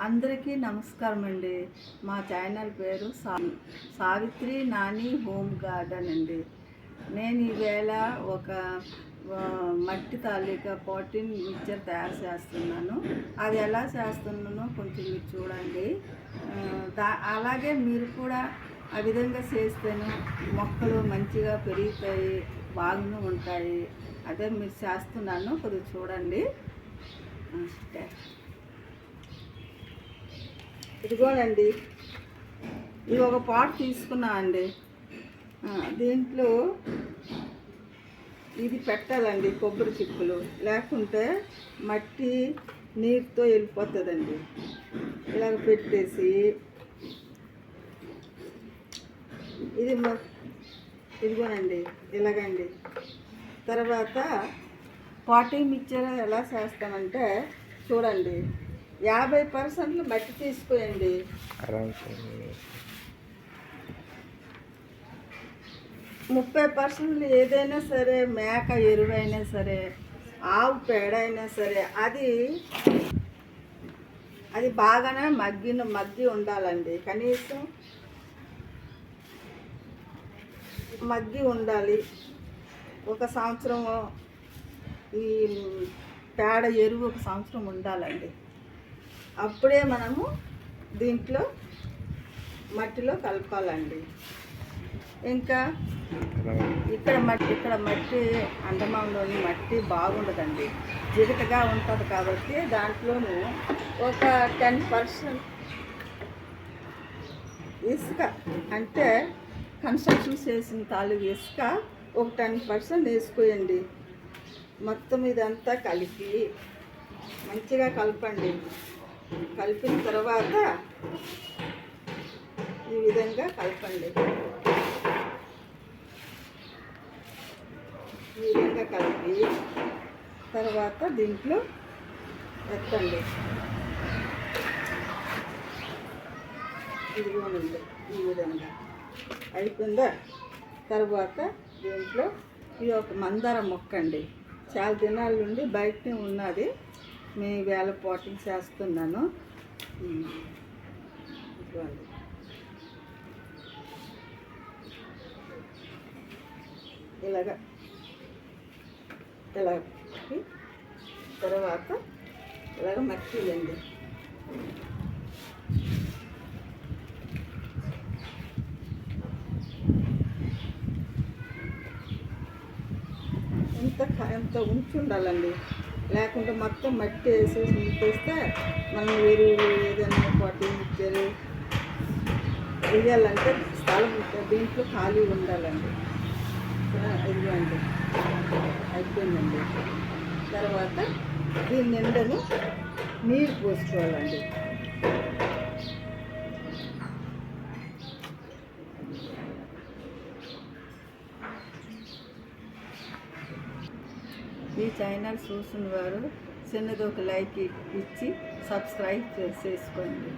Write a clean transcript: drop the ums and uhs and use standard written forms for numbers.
అందరికీ నమస్కారం అండి. మా ఛానల్ పేరు సావిత్రి నాని హోమ్ గార్డెన్ అండి. నేను ఈవేళ ఒక మట్టి తాలూకా పోటీన్ మిక్చర్ తయారు చేస్తున్నాను. అది ఎలా చేస్తున్నానో కొంచెం మీరు చూడండి. అలాగే మీరు కూడా ఆ విధంగా చేస్తేనే మొక్కలు మంచిగా పెరుగుతాయి, బాగానే ఉంటాయి. అదే మీరు చేస్తున్నాను, కొద్దిగా చూడండి. ఇదిగోనండి, ఇది ఒక పాట్ తీసుకున్నా అండి. దీంట్లో ఇది పెట్టాలండి, కొబ్బరి చిక్కులు, లేకుంటే మట్టి నీరుతో వెళ్ళిపోతుందండి. ఇలాగ పెట్టేసి ఇదిగోనండి ఇలాగండి. తర్వాత పాటింగ్ మిక్చర్ ఎలా చేస్తామంటే చూడండి, 50% మట్టి తీసుకోండి. 30% ఏదైనా సరే, మేక ఎరువైనా సరే, ఆవు పేడ అయినా సరే, అది బాగానే మగ్గి ఉండాలండి. కనీసం మగ్గి ఉండాలి. ఒక సంవత్సరం ఈ పేడ ఎరువు ఒక సంవత్సరం ఉండాలండి. అప్పుడే మనము దీంట్లో మట్టిలో కలపాలండి. ఇంకా ఇక్కడ మట్టి అండమాన్లోని మట్టి బాగుండదండి, జిగటగా ఉంటుంది. కాబట్టి దాంట్లోనూ ఒక 10% ఇసుక, అంటే కన్స్ట్రక్షన్ చేసిన తాలూకు ఇసుక ఒక 10% వేసుకోండి. మొత్తం ఇదంతా కలిపి మంచిగా కలపండి. కలిపిన తర్వాత ఈ విధంగా కలపండి. ఈ విధంగా కలిపి తర్వాత దీంట్లో ఎత్తండి. ఇదిగోనండి, ఈ విధంగా అయిపోయిందా? తర్వాత దీంట్లో ఇది ఒక మందార మొక్క అండి. చాలా దినాల నుండి బయటనే ఉన్నది. మేము వేళ పాటింగ్ చేస్తున్నాను. ఇలాగ తర్వాత ఇలాగ మట్టి వేయండి. ఎంత ఉంచి ఉండాలండి, లేకుంటే మొత్తం మట్టి వేసేసి నింపేస్తే మనం ఎరువులు ఏదైనా పొట్టి మిక్చరు వేయాలంటే స్థలం దీంట్లో ఖాళీ ఉండాలండి. ఇదిగోండి, అయిపోయిందండి. తర్వాత దీని నిండను నీరు పోసుకోవాలండి. ఈ ఛానల్ చూసిన వారు చిన్నది ఒక లైక్ ఇచ్చి సబ్స్క్రైబ్ చేసుకోండి.